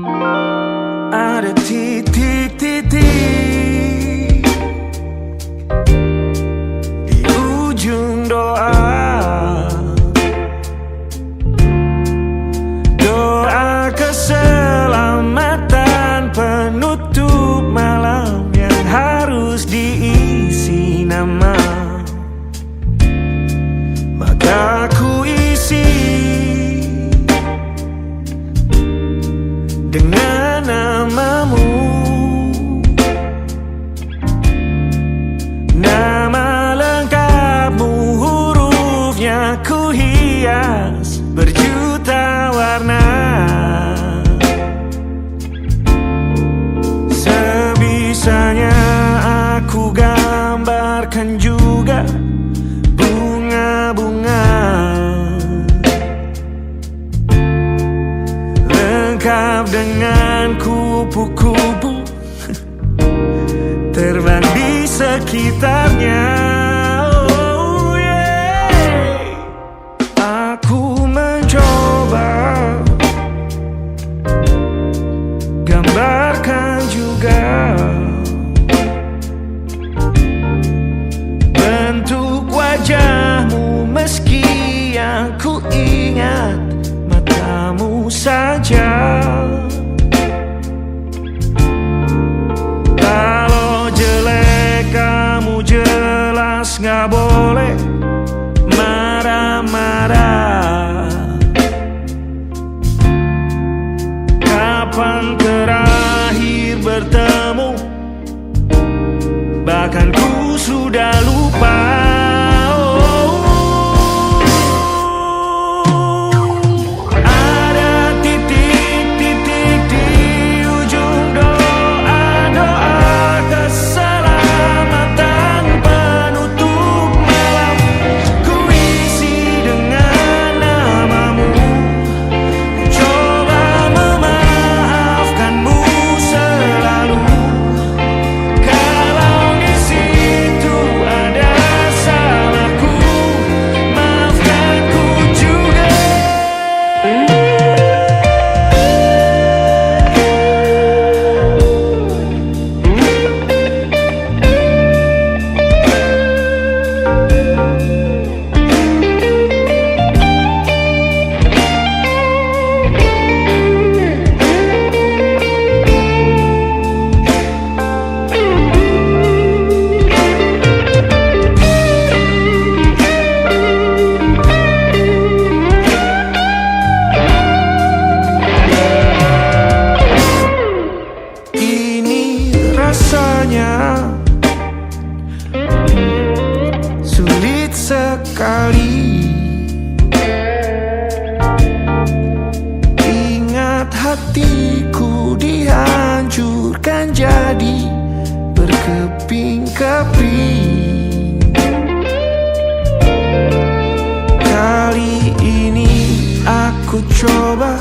Ada titik-titik di ujung doa, doa keselamatan penutup malam yang harus diisi nama. Maka ku isi dengan namamu, nama lengkapmu, hurufnya ku hias berjuta warna. Sebisanya aku gambarkan juga bunga-bunga, lengkap dengan kupu-kupu terbang di sekitarnya. Oh yeah. Aku mencoba gambarkan juga bentuk wajahmu, meski yang ku ingat matamu saja. Kalau jelek kamu jelas gak boleh marah-marah. Kapan terakhir bertemu, bahkan ku sudah lupa. Rasanya sulit sekali ingat hatiku dihancurkan jadi berkeping-keping. Kali ini aku coba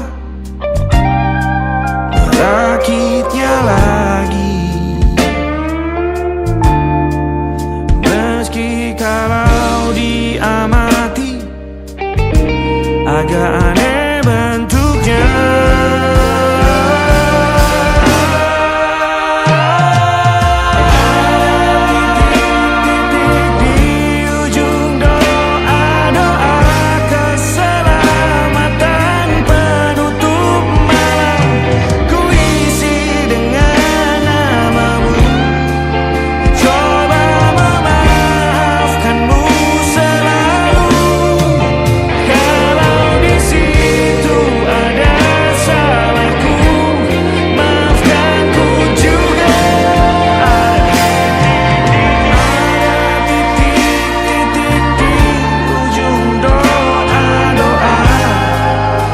merakitnya lagi. Kalau diamati agak aneh bentuknya. Titik-titik di ujung doa-doa keselamatan penutup malam, ku isi dengan namamu. Coba memaafkanmu selalu. Kalau di situ ada salahku, maafkanku juga. Ada titik-titik di ujung doa-doa,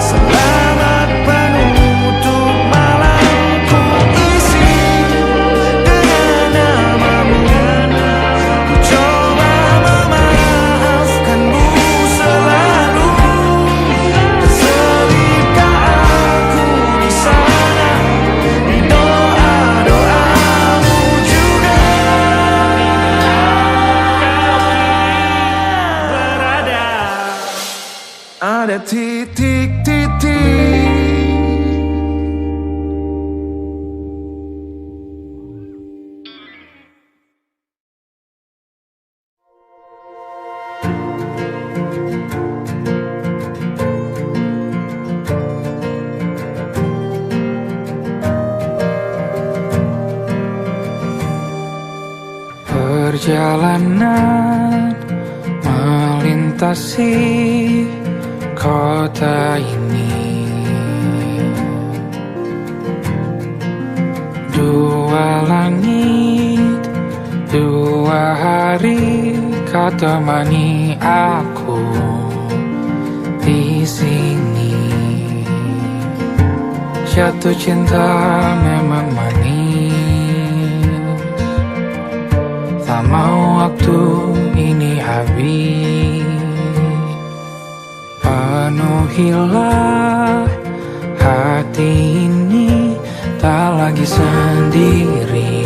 selamat penutup malam, ku isi dengan namamu. Ku coba memaafkanmu selalu. Terselipkah aku di sana, di doa-doamu juga. Berada, ada titik-titik Perjalanan melintasi kota ini, dua langit, dua hari kau temani aku di sini. Jatuh cinta memang manis, tak mau waktu ini habis. Penuhilah hati ini, tak lagi sendiri.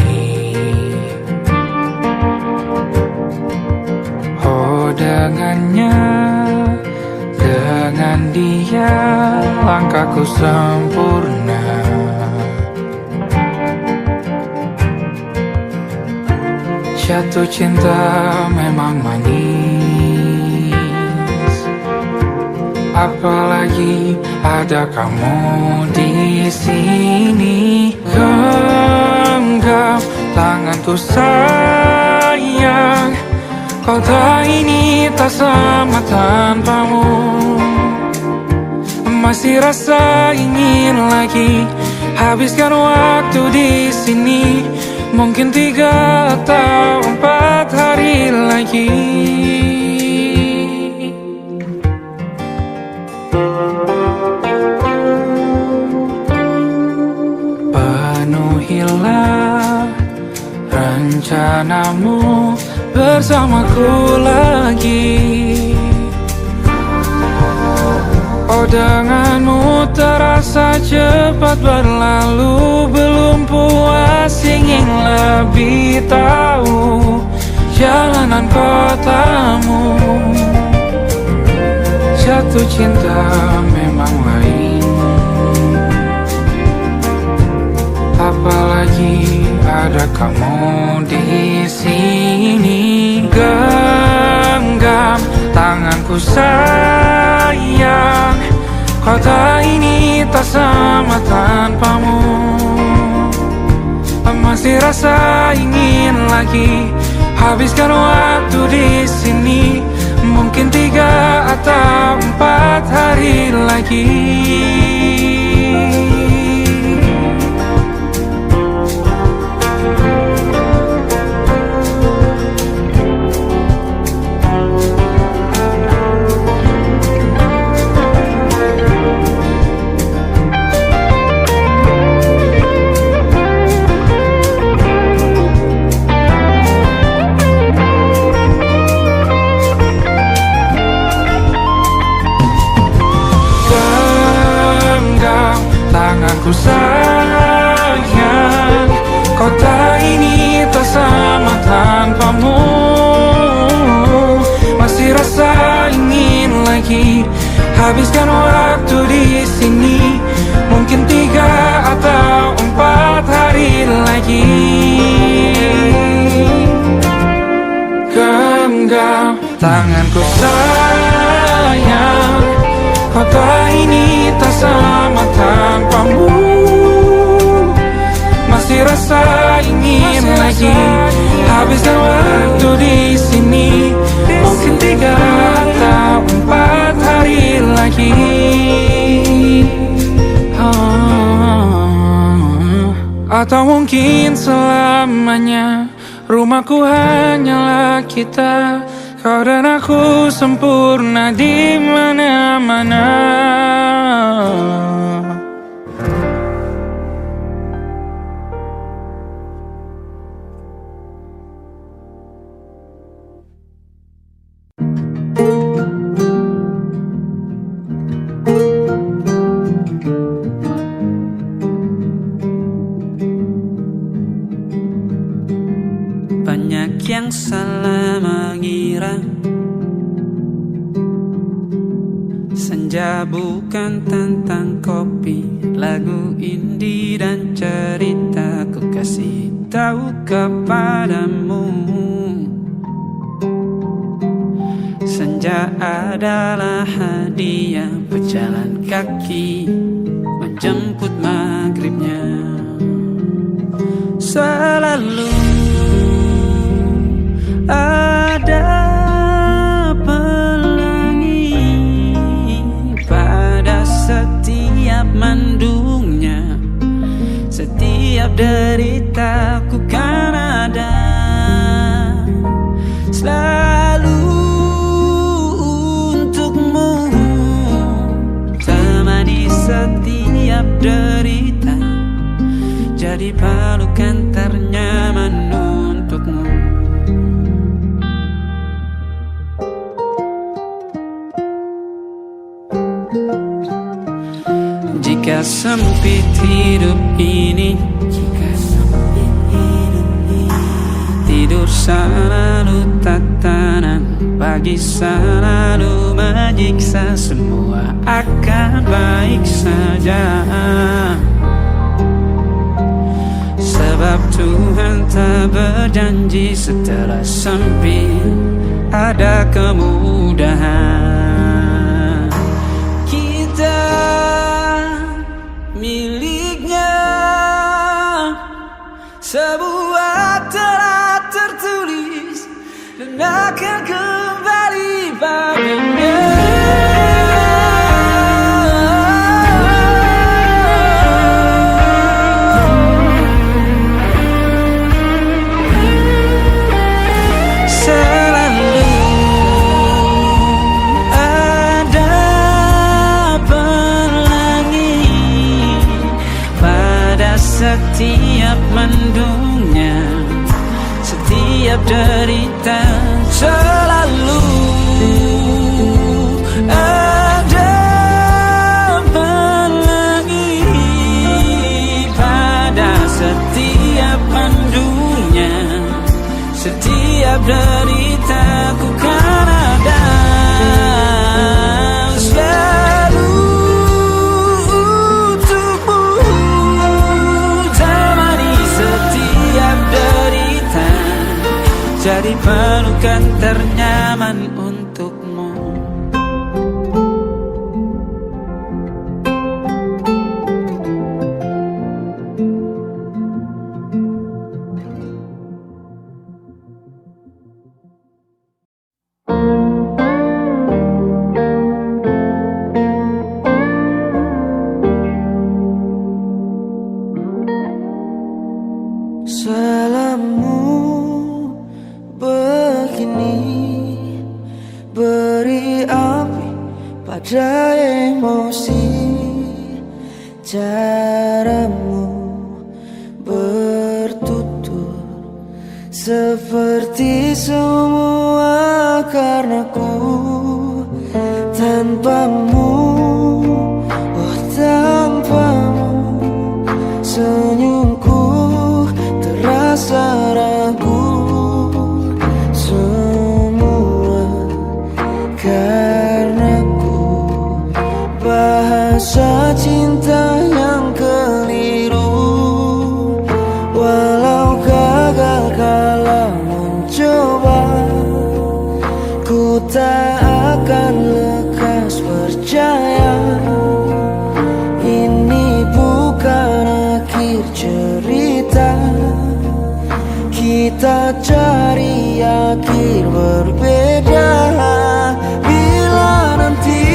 Oh dengannya, dengan dia langkahku sempurna. Jatuh cinta memang manis, apalagi ada kamu di sini. Genggam tanganku sayang, kota ini tak sama tanpamu. Masih rasa ingin lagi habiskan waktu di sini. Mungkin 3 atau 4 hari lagi. Penuhilah rencanamu bersamaku lagi. Oh denganmu terasa cepat berlalu, belum puas ingin lebih tahu jalanan kotamu. Jatuh cinta memang lain, apalagi ada kamu di sini. Genggam tanganku sayang, kota ini tak sama tanpamu. Masih rasa ingin lagi habiskan waktu di sini. Mungkin 3 atau 4 hari lagi. Tanganku sayang, kota ini tak sama tanpamu. Masih rasa ingin lagi habiskan waktu di sini. Mungkin 3 atau 4 hari lagi. Genggam tanganku sayang, kota ini tak sama tanpamu. Masih rasa ingin lagi habiskan waktu di sini. Mungkin 3 atau 4 hari lagi. Atau mungkin selamanya. Rumahku hanyalah kita, kau dan aku sempurna di mana-mana. Banyak yang salah mengira senja bukan tentang kopi, lagu indie dan cerita. Ku kasih tahu kepadamu, senja adalah hadiah pejalan kaki menjemput maghribnya. Selalu mendungnya. Setiap derita ku kan ada selalu untukmu, temani setiap derita, jadi pelukan ternyaman untukmu. Jika sempit hidup ini, tidur selalu tatanan, pagi selalu menyiksa, semua akan baik saja. Sebab Tuhan tak berjanji setelah sempit ada kemudahan. Kita miliknya, sebuah telah tertulis dan akan kembali padanya. Setiap mendungnya, setiap derita, selalu ada pelangi. Pada setiap mendungnya, setiap derita ku kan ada selalu jadi pelukan ternyaman untukmu. Pada emosi, caramu bertutur seperti semua karenaku. Tanpamu, oh tanpamu, senyumku terasa ragu. Semua bahasa cinta yang keliru, walau gagal kala mencoba, ku tak akan lekas percaya. Ini bukan akhir cerita, kita cari akhir berbeda. Bila nanti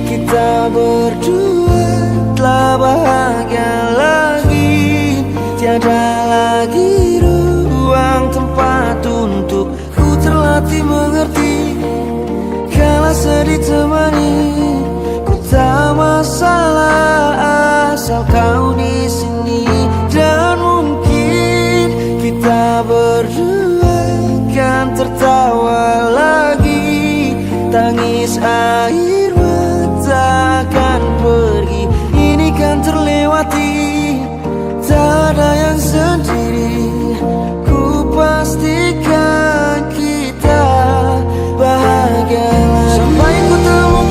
kita berdua telah bahagia lagi, tiada lagi ruang tempat untuk ku terlatih mengerti. Kala sedih temani, ku tak masalah asal kau di sini. Dan mungkin kita berdua kan tertawa lagi, tangis air takkan pergi, ini kan terlewati. Tak ada yang sendiri, ku pastikan kita bahagia lagi. Sampai ku temukan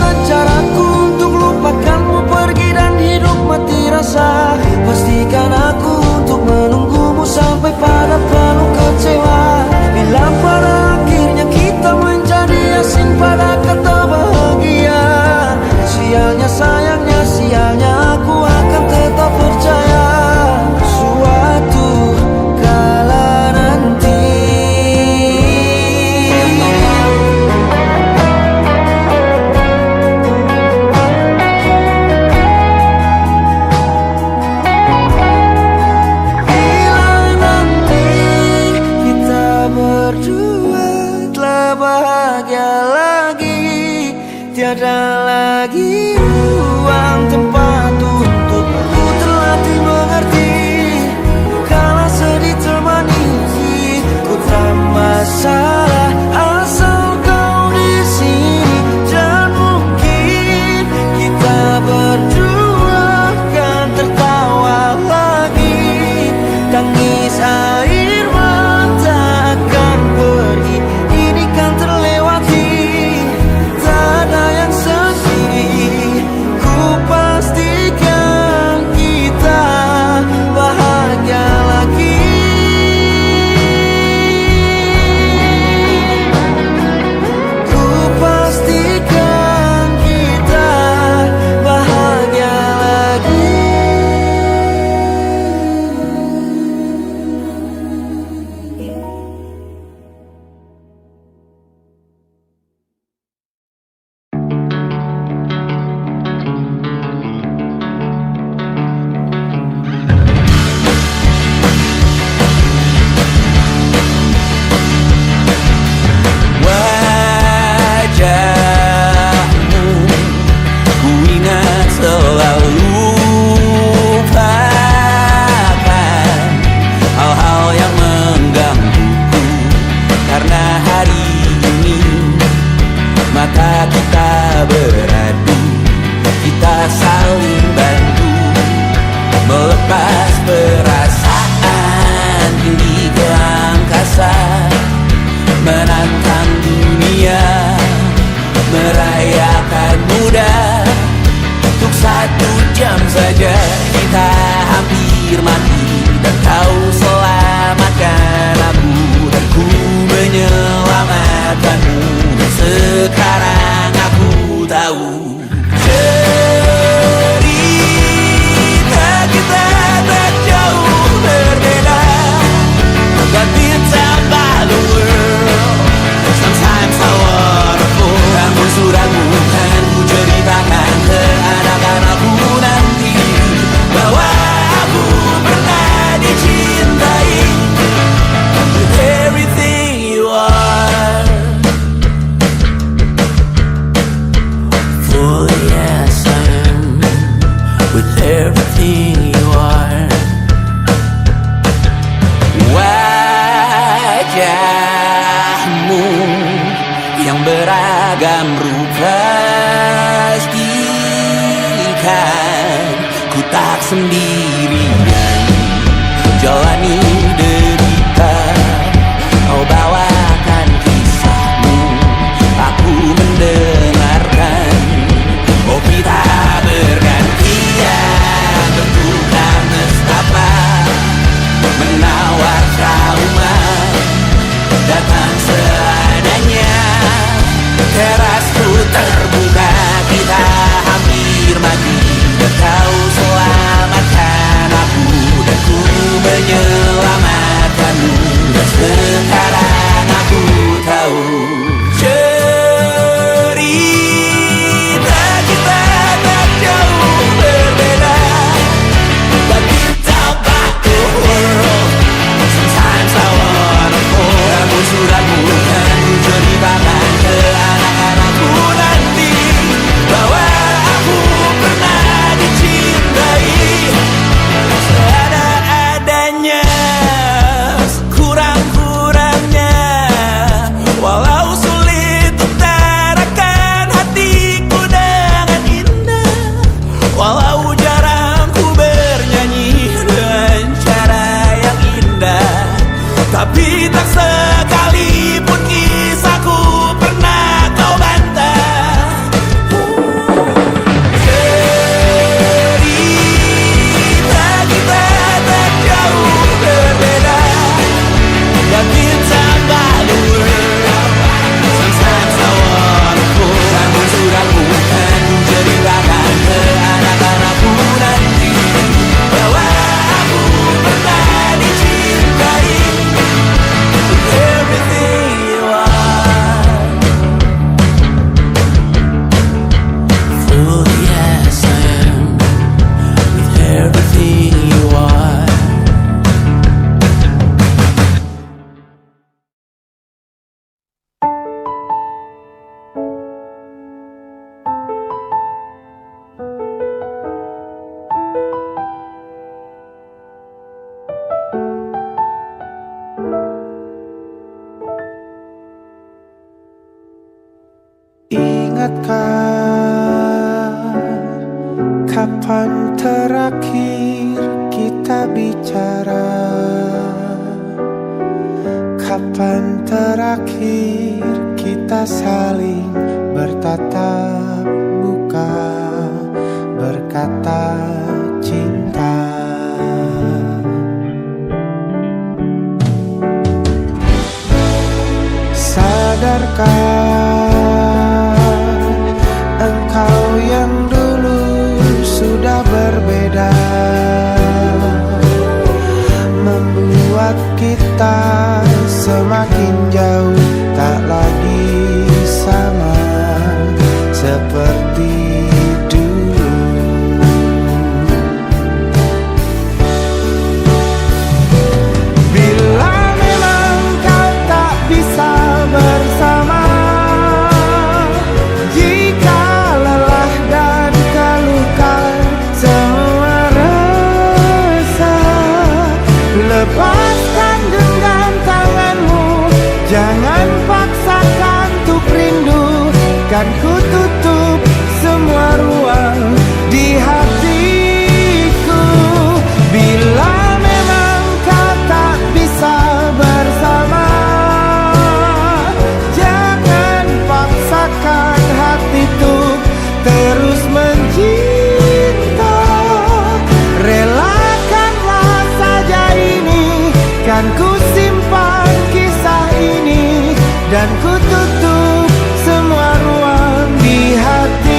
tiada lagi ruang tempat untukku terlatih mengerti. Kala sedih temani, ku tak masalah asal kau di sini. Dan mungkin kita berdua kan tertawa lagi. Tangis air mata akan pergi, ini kan terlewati. Tak ada yang sendiri, ku pastikan kita bahagia lagi. Ku pastikan kita bahagia lagi. Wajahmu ku ingat selalu, lupakan hal-hal yang menggangguku. Karena hari ini mata kita beradu, kita saling bantu melepas perasaan tinggi ke angkasa, menantang dunia, merayakan muda. Untuk 1 jam saja kita hampir mati, dan kau selamatkan aku, dan ku menyelamatkanmu. Dan sekarang aku tahu cerita kita tak jauh berbeda. But it's about the world. Sometimes I wanna fall. Namun suratmu kan ku ceritakan ke anak-anakku nanti, bahwa aku pernah dicintai with everything you are. For yes I am, with everything you are. Wajahmu yang beragam rupa, pastikan ku tak sendirian jalani derita. Kau bawakan kisahmu, aku mendengarkan. Oh kita bergantian bentukan nestapa, menawar trauma, datang seadanya. Terasku terbuka, kita hampir mati, dan kau selamatkan aku, dan ku menyelamatkan. Kapan terakhir kita saling bertatap muka, berkata cinta? Sadarkah engkau yang dulu sudah berbeda, membuat kita semakin jauh, tak lagi sama seperti dulu. Bila memang kau tak bisa bersama, jika lelah dan keluhkan semua rasa, lepaskan genggam tanganmu, jangan paksakan untuk rindu. Kan ku tutup semua ruang di hatiku. Bila memang kau tak bisa bersama, jangan paksakan hati untuk terus mencinta. Relakanlah saja ini, kan ku simpan kisah ini, dan ku tutup semua ruang di hatiku.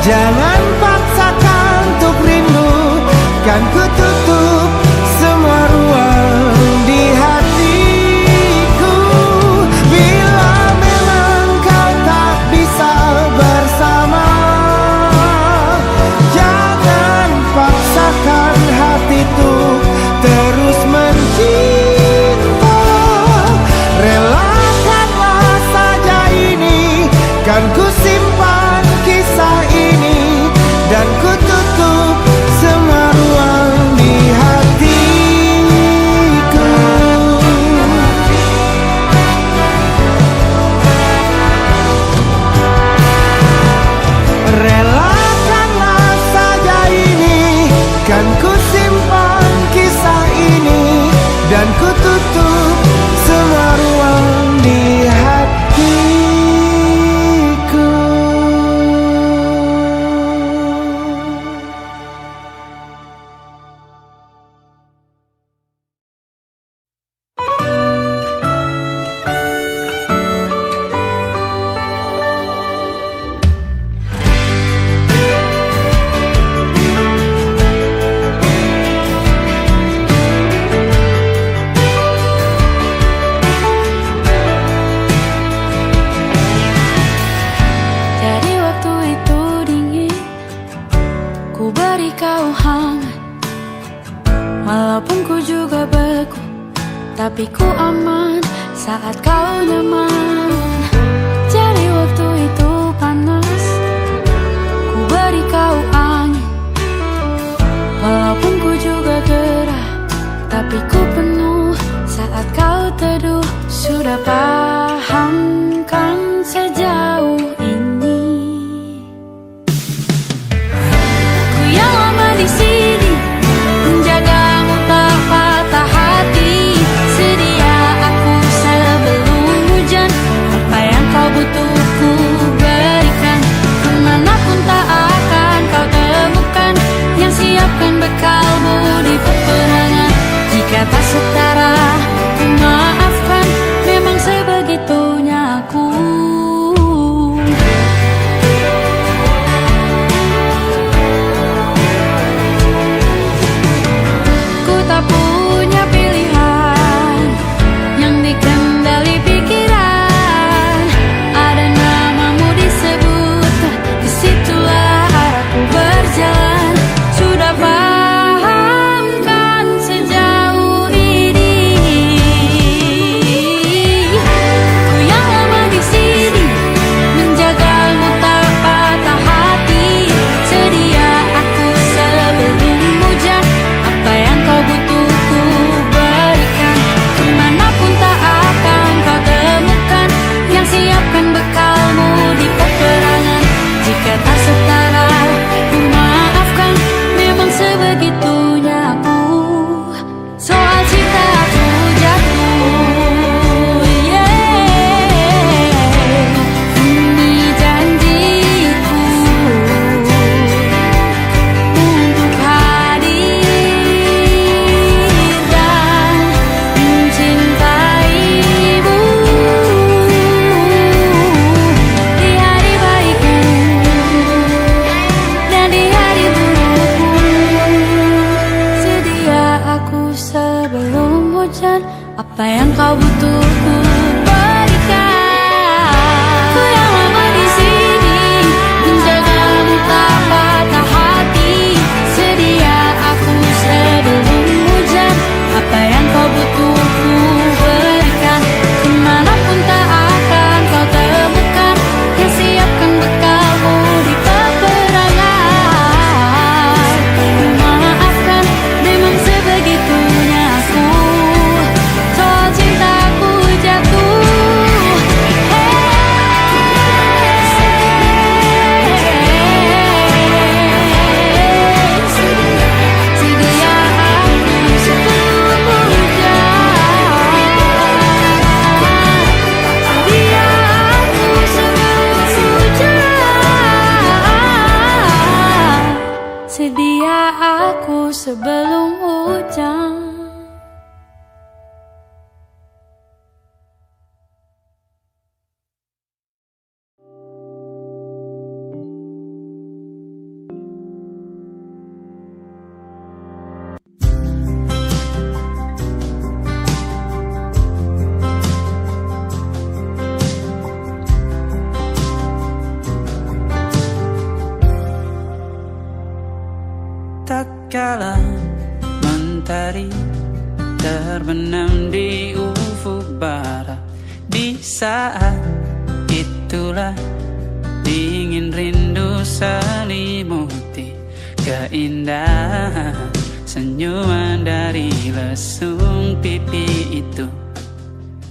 Jangan paksakan untuk rindu, kan ku tutup semua ruang di hatiku. Bila memang kau tak bisa bersama, jangan paksakan hati untuk terus mencinta. Relakanlah saja ini, kan ku simpan kisah ini, dan ku tutup semua ruang di hatiku. Relakanlah saja ini, kan ku simpan kisah ini, dan ku tutup semua ruang di hatiku. Dari waktu itu dingin, ku beri kau hangat. Walaupun ku juga beku, tapi ku aman saat kau nyaman. Dari waktu itu panas, ku beri kau angin. Walaupun ku juga gerah, tapi ku penuh saat kau teduh. Sudah paham kan sejauh ini, ku yang lama di sini menjagamu tak patah hati. Sedia aku sebelum hujan saat itulah dingin rindu selimuti keindahan senyuman dari lesung pipi itu,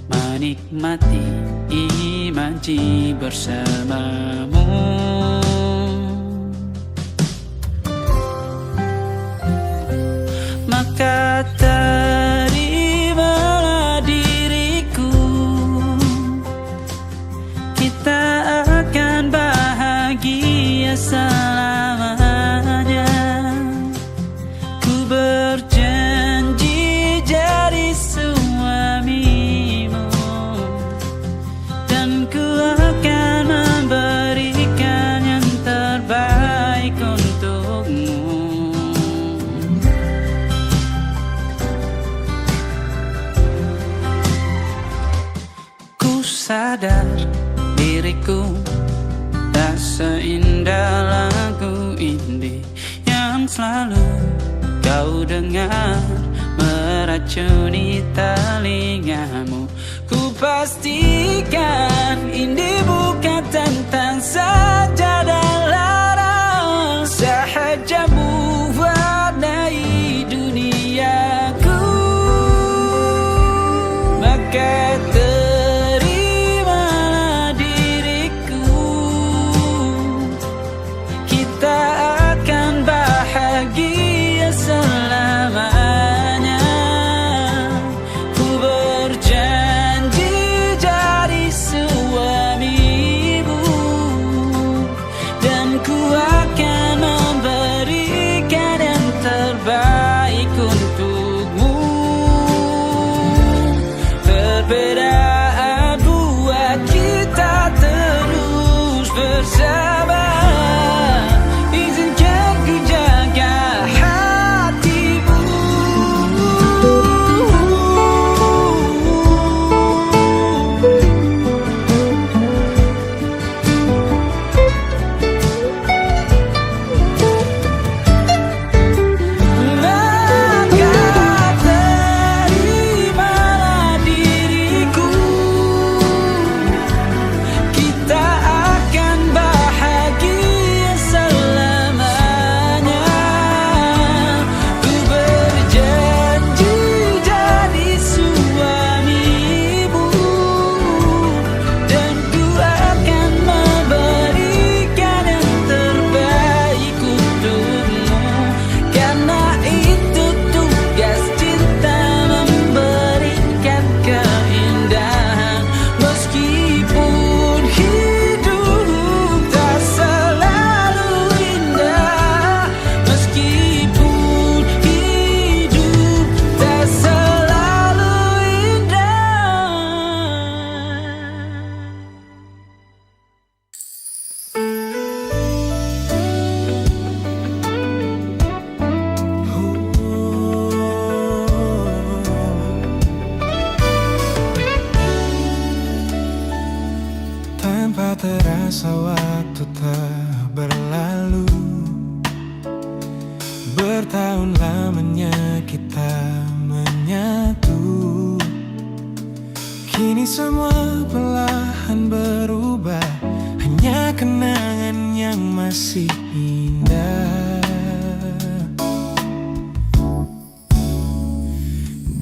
menikmati imaji bersamamu. Maka terimalah diriku, kita akan bahagia selamanya. Ku berjanji jadi suamimu, dan ku akan memberikan yang terbaik untukmu. Ku sadar diriku tak seindah lagu indie yang selalu kau dengar meracuni telingamu. Ku pastikan ini bukan tentang sajadah larang, sahaja mewarnai duniaku. Maka terimalah diriku, kita akan bahagia selamanya. Ku berjanji jadi suamimu, dan ku akan memberikan yang terbaik untukmu. Perbedaan buat kita terus bersama. Izinkan ku jaga hatimu. Maka terimalah diriku, kita akan bahagia selamanya. Ku berjanji jadi suamimu, dan ku akan memberikan yang terbaik untukmu. Karena itu tugas cinta, memberikan keindahan. Meskipun hidup tak selalu indah, meskipun hidup tak selalu indah. Tanpa terasa waktu telah berlalu, bertahun lamanya kita menyatu. Kini semua perlahan berubah, hanya kenangan yang masih indah.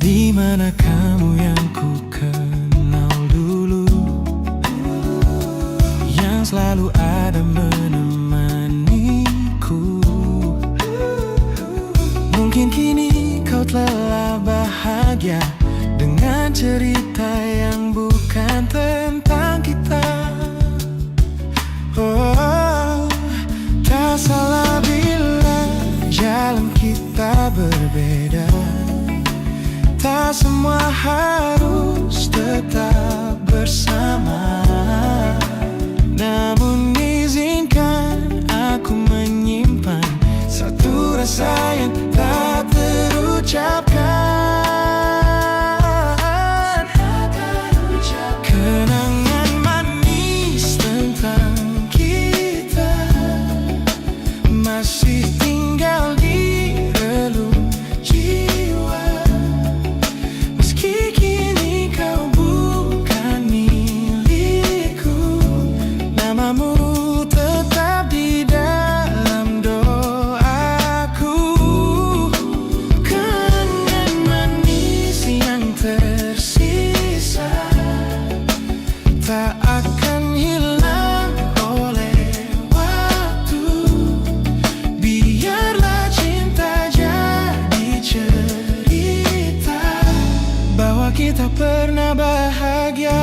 Di mana kamu yang ku kenal dulu, yang selalu ada menemaniku. Mungkin kini kau telah bahagia dengan cerita yang bukan tentang kita. Oh, tak salah bila jalan kita berbeda. Tak semua harus tetap bersama. Namun izinkan aku menyimpan satu rasa yang tak terucapkan. tak akan hilang oleh waktu. Biarlah cinta jadi cerita bahwa kita pernah bahagia.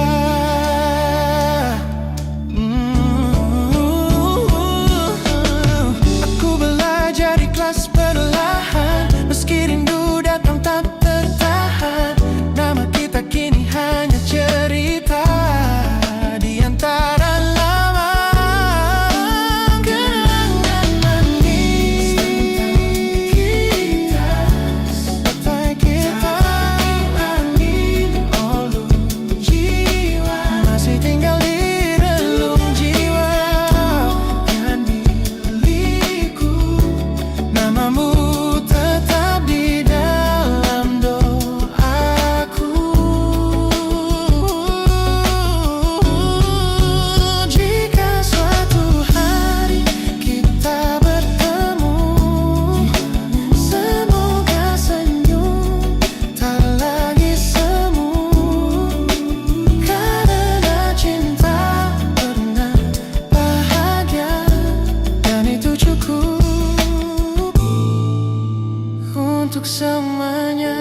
Aku belajar ikhlas perlahan, meski rindu datang tak tertahan. Nama kita kini hanya cerita di antara lama kenangan manis tentang kita. Angin ulu jiwa masih tinggal di relung jiwa dan milikku. Namamu tetap di dalam doaku. Jika suatu hari kita bertemu, semoga senyum tak lagi semu. Karena cinta pernah bahagia, dan itu cukup untuk semuanya.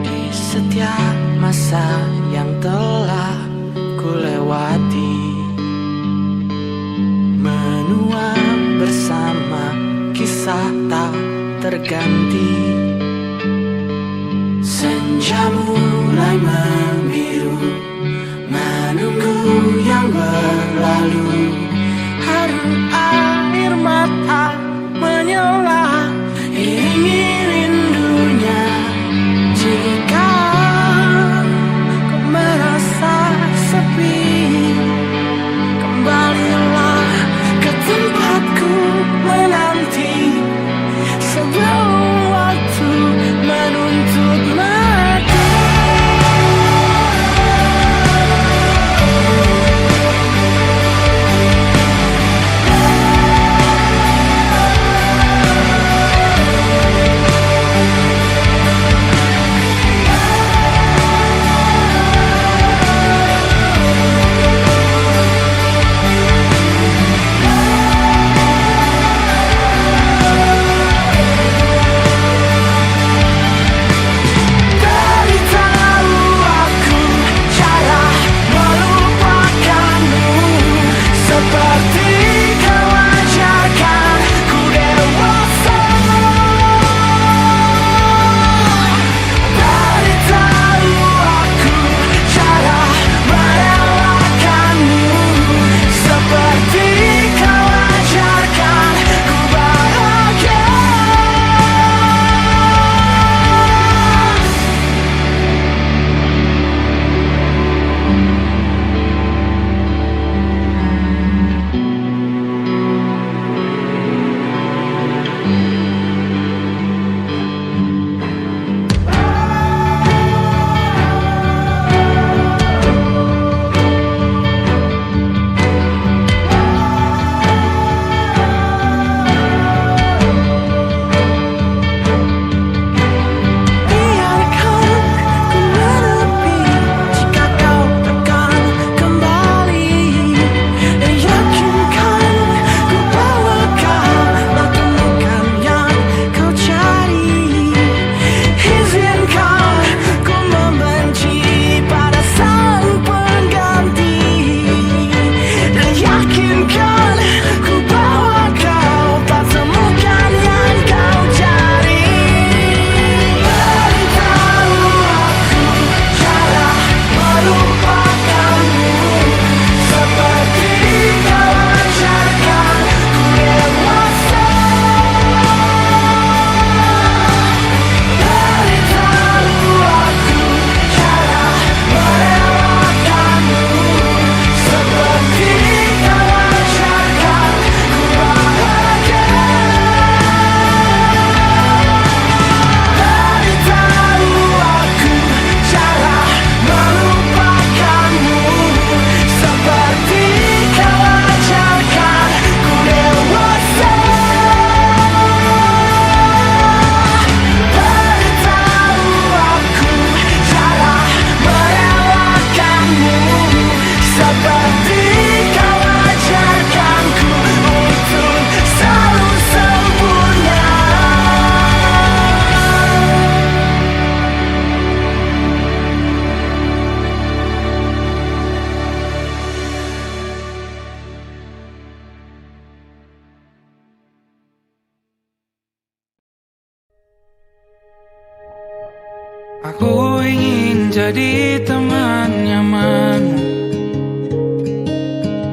Di setiap masa yang telah ku lewati, menua bersama kisah tak terganti. Senja mulai membiru, menunggu yang berlalu. Haru air mata menyela, iringi rindunya. Jika kau merasa sepi, kembalilah ke tempatku menanti. Sebelum waktu menuntut mati. jadi teman nyamanmu,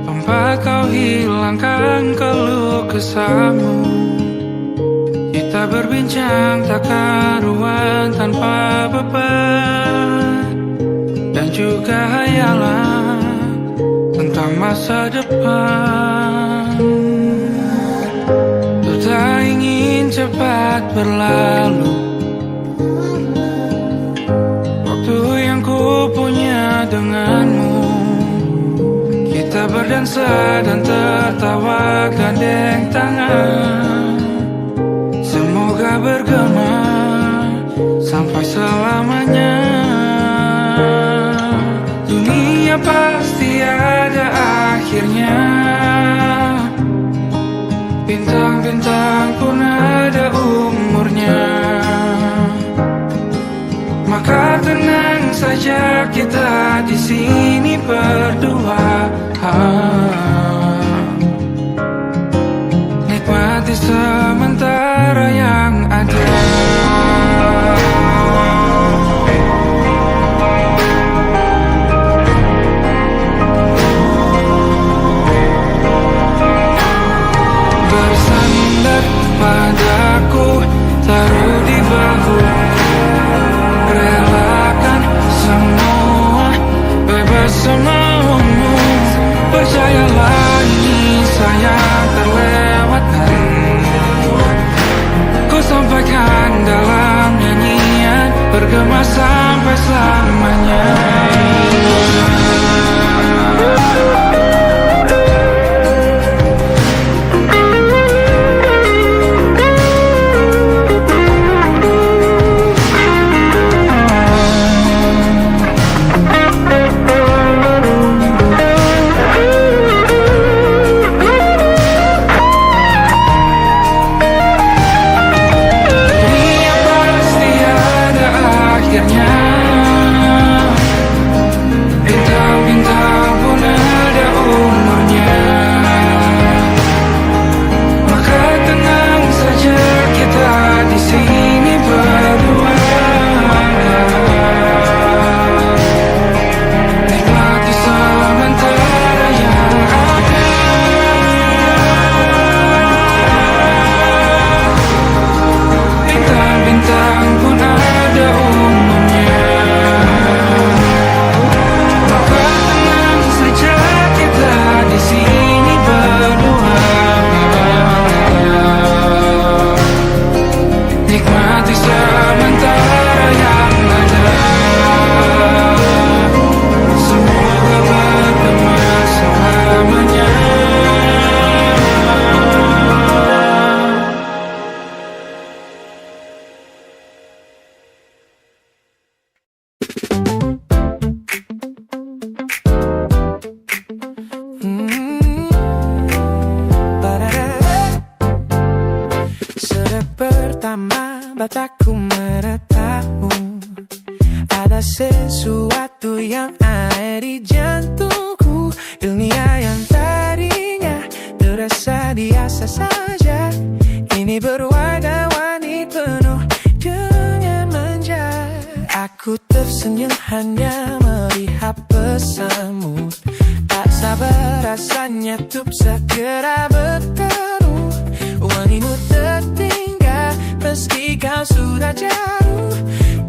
tempat kau hilangkan keluh kesahmu. Kita berbincang tak karuan tanpa beban, dan juga hayalan tentang masa depan. Ku tak ingin cepat berlalu waktu yang ku punya denganmu. Kita berdansa dan tertawa gandeng tangan, semoga bergema sampai selamanya. Dunia pasti ada akhirnya, bintang-bintang pun ada umurnya. Maka tenang saja kita di sini berdua, nikmati sementara yang ada. Bersandar padaku, taruh di bahu, relakan semua, bebas semaumu. Percayalah ini sayang terlewatkan, ku sampaikan dalam nyanyian, bergema sampai selamanya. Bintang-bintang pun ada umurnya. Maka tenang saja kita di sini berdua, nikmati sementara yang ada. Bintang-bintang pun ada umurnya. Di sini berdua, nikmati sementara yang ada. Semoga bergema selamanya. Mataku meratamu, ada sesuatu yang ada di jantungku. Dunia yang tadinya terasa biasa saja, ini berwarna-warni penuh dengan manja. Aku tersenyum hanya melihat pesanmu, tak sabar rasanya untuk segera bertemu. Wangimu tertinggal meski kau sudah jauh,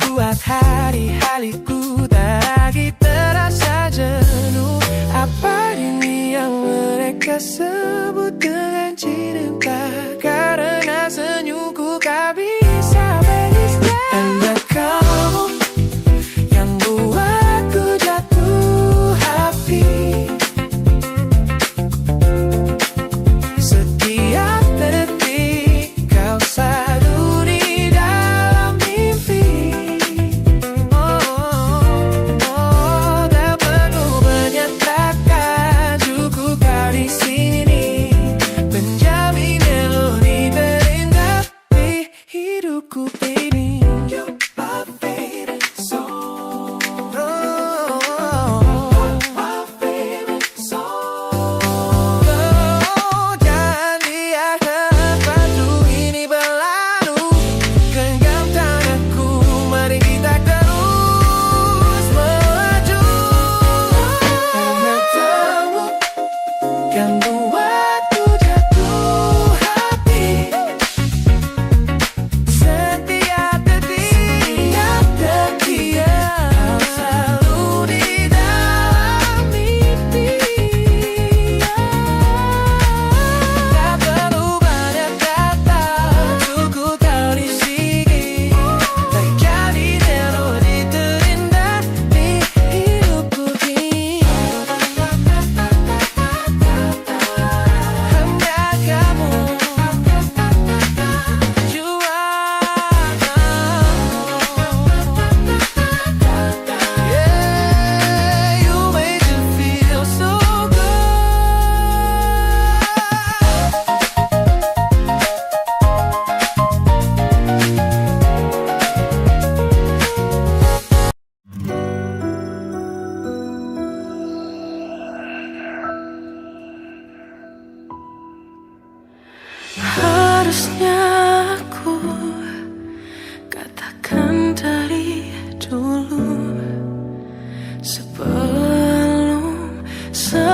buat hari-hariku tak lagi terasa jenuh. Apa ini yang mereka sebut dengan cinta? Karena senyumku kau bisa beristirahat. Dan kamu yang buatku jatuh hati. Setiap detik kau selalu di dalam mimpi. Oh,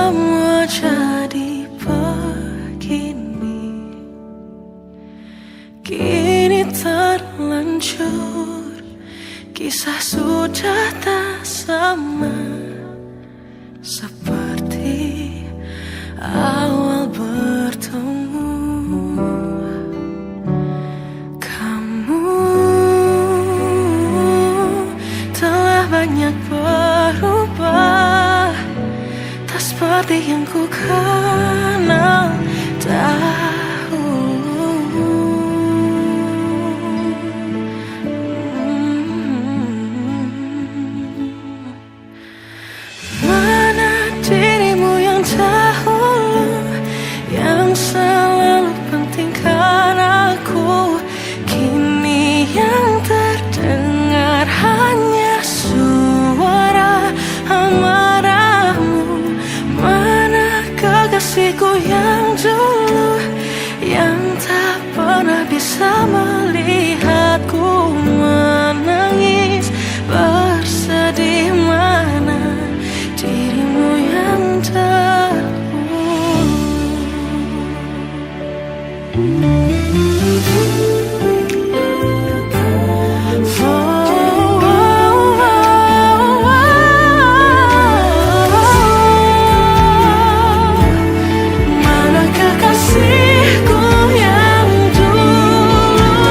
semua jadi begini. Kini terlanjur, kisah sudah tak sama seperti awal bertemu. Kamu telah banyak berubah, tak seperti yang ku kenal dahulu. Mana dirimu yang dahulu, yang selalu pentingkan aku. Kini yang terdengar hanya suara amarahmu. Mana kekasihku yang dulu, yang tak pernah bisa melihatku menangis bersedih. Mana dirimu yang dahulu. Mana kekasihku yang dulu,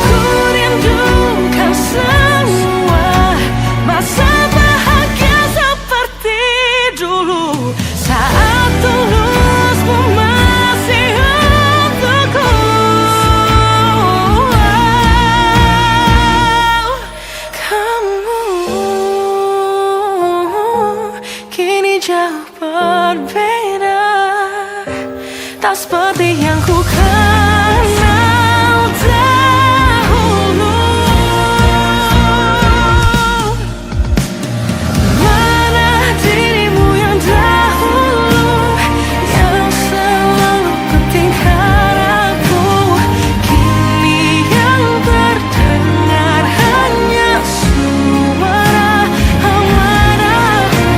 ku rindukan semua masa bahagia seperti dulu, saat tulusmu masih untukku. Kamu kini jauh berbeda, tak seperti yang ku kenal dahulu. Mana dirimu yang dahulu, yang selalu pentingkan aku. Kini yang terdengar hanya suara amarahmu.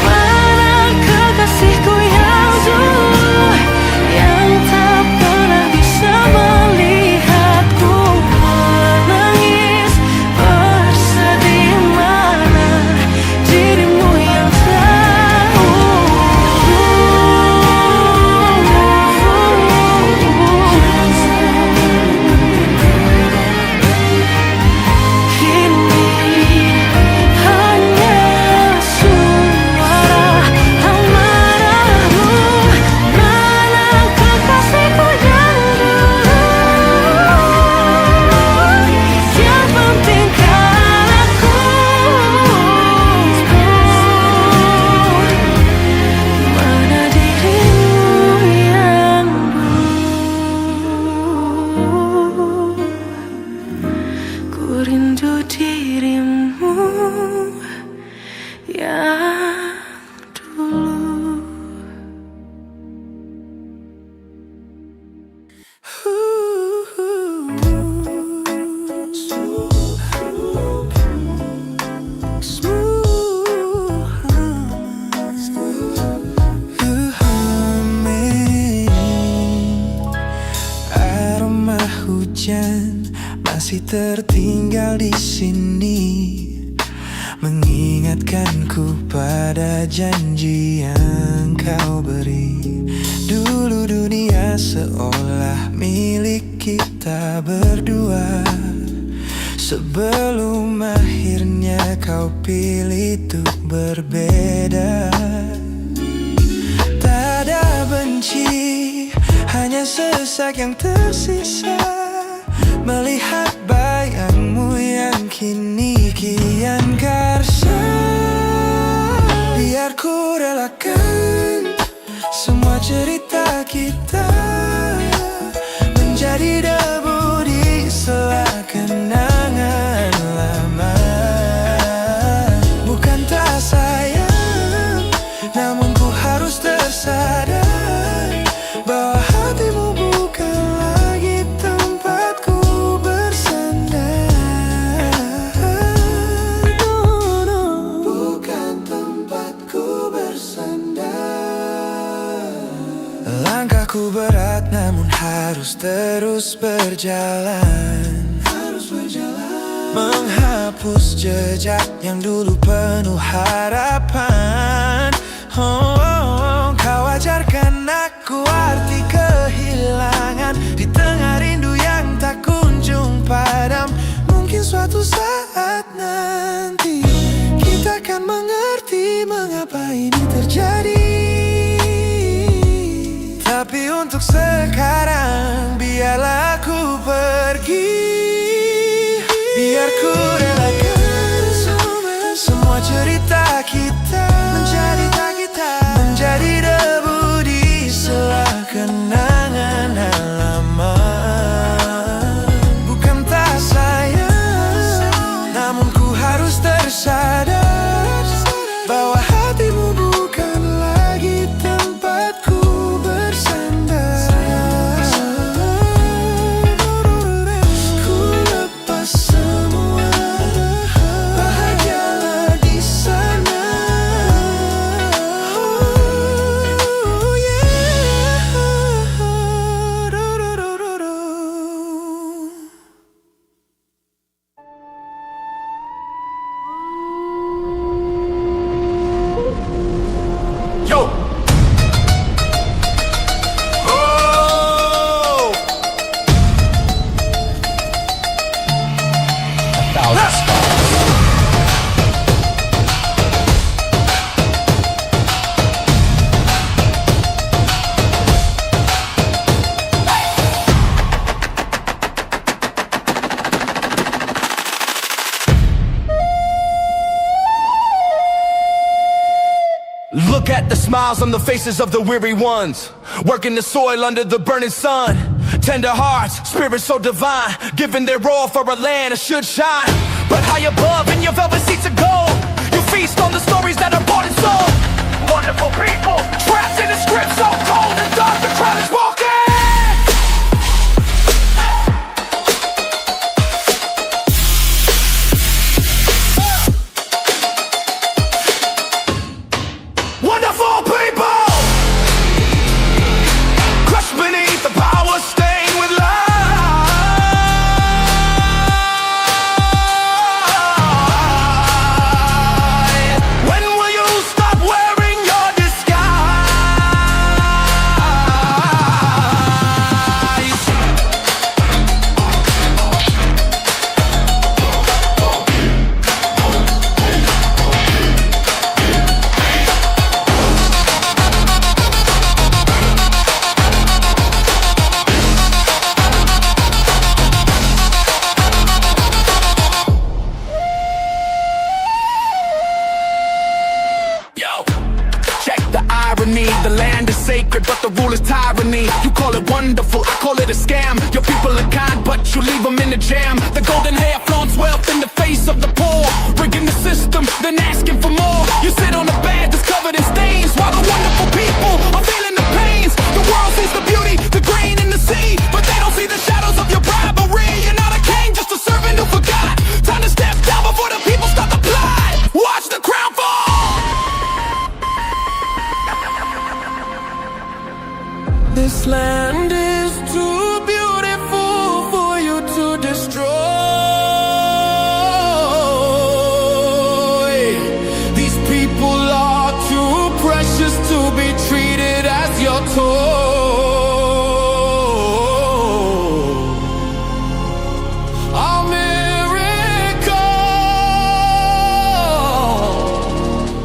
Mana kekasihku yang dulu, yang tak pernah bisa melihatku menangis bersedih. Mana dirimu yang kini hanya suara amarahmu. Mana kekasihku yang dulu, yang pentingkan aku. Mana dirimu yang dulu, ku rindu dirimu yang dulu. Aroma hujan masih tertinggal di sini, mengingatkanku pada janji yang kau beri. Dulu dunia seolah milik kita berdua, sebelum akhirnya kau pilih untuk berbeda. Tak ada benci, hanya sesak yang tersisa, melihat bayangmu yang kini kian karsa. Biar ku relakan semua cerita kita menjadi debu di sela kenangan lama. Bukan tak sayang, namun ku harus tersadar bahwa hatimu bukan lagi tempatku bersandar. Bukan tempatku bersandar. Langkahku berat namun harus terus berjalan, menghapus jejak yang dulu penuh harapan. Kau ajarkan aku arti kehilangan di tengah rindu yang tak kunjung padam. Mungkin suatu saat nanti kita akan mengerti mengapa ini terjadi. Tapi untuk sekarang biarlah aku pergi. Biar ku relakan semua cerita kita menjadi debu di sela kenangan halaman. Bukan tak sayang, namun ku harus tersadar bahwa hatimu bukan lagi tempatku bersandar. Ku lepas semua, bahagialah di sana. Oh yeah. Yo! Oh! Look at the smiles on the faces of the weary ones, working the soil under the burning sun. Tender hearts, spirits so divine, giving their all for a land that should shine. But high above in your velvet seats of gold, you feast on the stories that are bought and sold. Wonderful people, trapped in a script so cold and dark, the crowd is walking. Wonderful people, crushed beneath the power stained with lies. When will you stop wearing your disguise? Yo, check the irony. The land is sacred, but the rule is tyranny. You call it wonderful, I call it a scam. Your people are kind, but you leave them in the jam. The golden hair flaunts wealth in the face of the poor, rigging the system, then asking for more. You sit on a bed that's covered in stains, while the wonderful people are feeling the pains. The world sees the beauty, the grain in the sea, but they don't see the shadows of your bribery. You're not a king, just a servant who forgot. Time to step down before the people start to plot. Watch the crown fall. This land is too beautiful for you to destroy. These people are too precious to be treated as your toy. Our miracle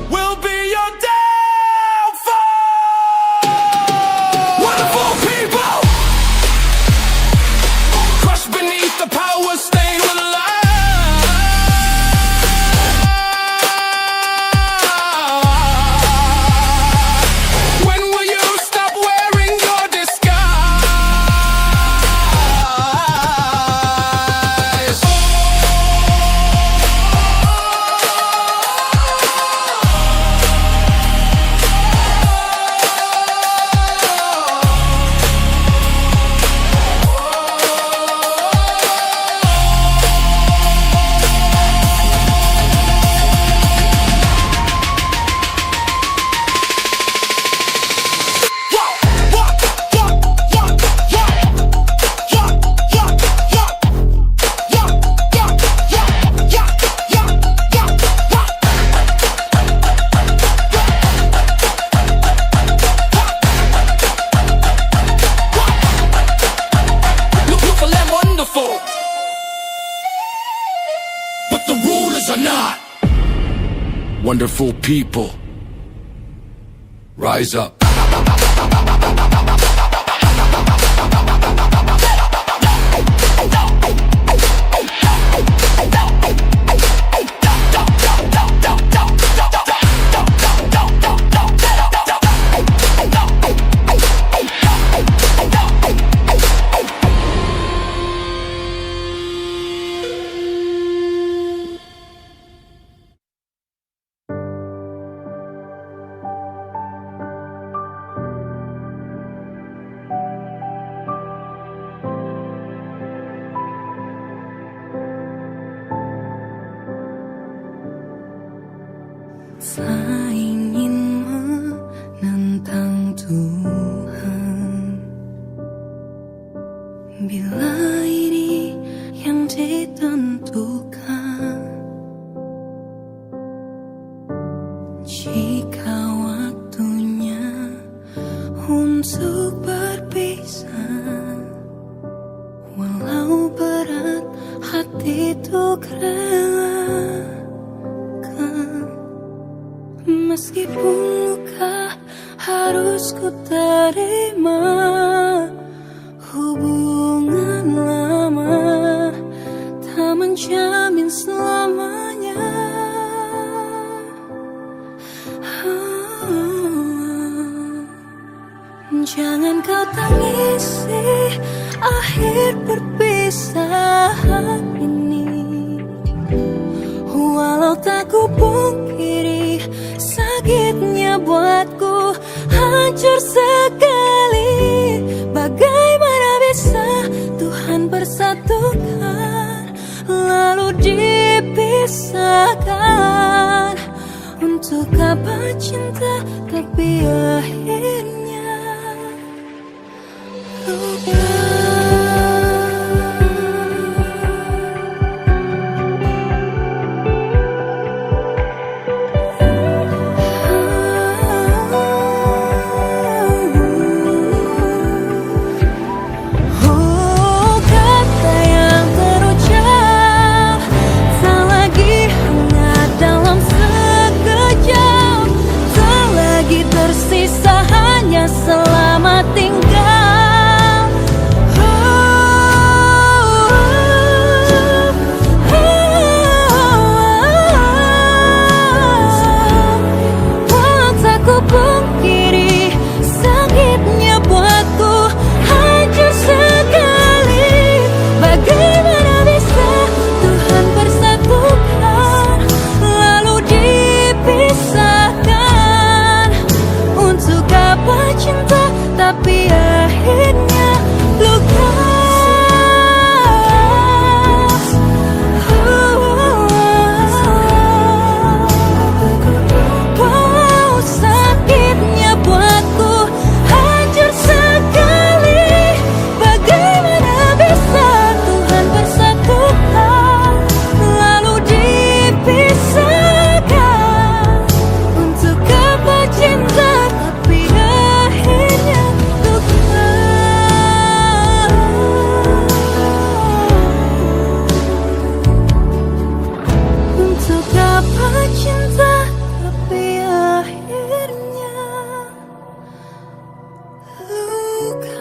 will be your downfall. Wonderful people, crushed beneath the power stained with lies. When will you stop wearing wonderful people. Rise up. Tak ingin menentang Tuhan, bila ini yang ditentukan. Jika waktunya untuk berpisah, walau berat hati untuk relakan. Meskipun luka harus ku terima, hubungan lama tak menjamin selamanya. Jangan kau tangisi akhir perpisahan ini, walau tak ku pungkiri sakitnya buatku hancur sekali. Bagaimana bisa Tuhan persatukan lalu dipisahkan? Untuk apa cinta tapi akhirnya luka. Tersisa hanya selamat tinggal. Walau tak ku pungkiri sakitnya buatku hancur sekali. Bagaimana bisa Tuhan persatukan lalu dipisahkan? Untuk apa cinta tapi akhirnya luka. Wow, sakitnya buatku hancur sekali. Bagaimana bisa Tuhan persatukan lalu dipisahkan? Untuk apa cinta tapi akhirnya luka. Untuk apa cinta tapi akhirnya luka.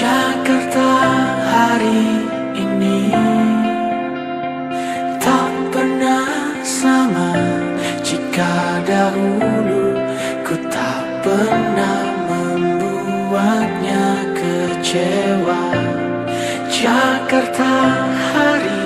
Jakarta hari ini tak pernah sama. Jika dahulu ku tak pernah membuatnya kecewa. Jakarta hari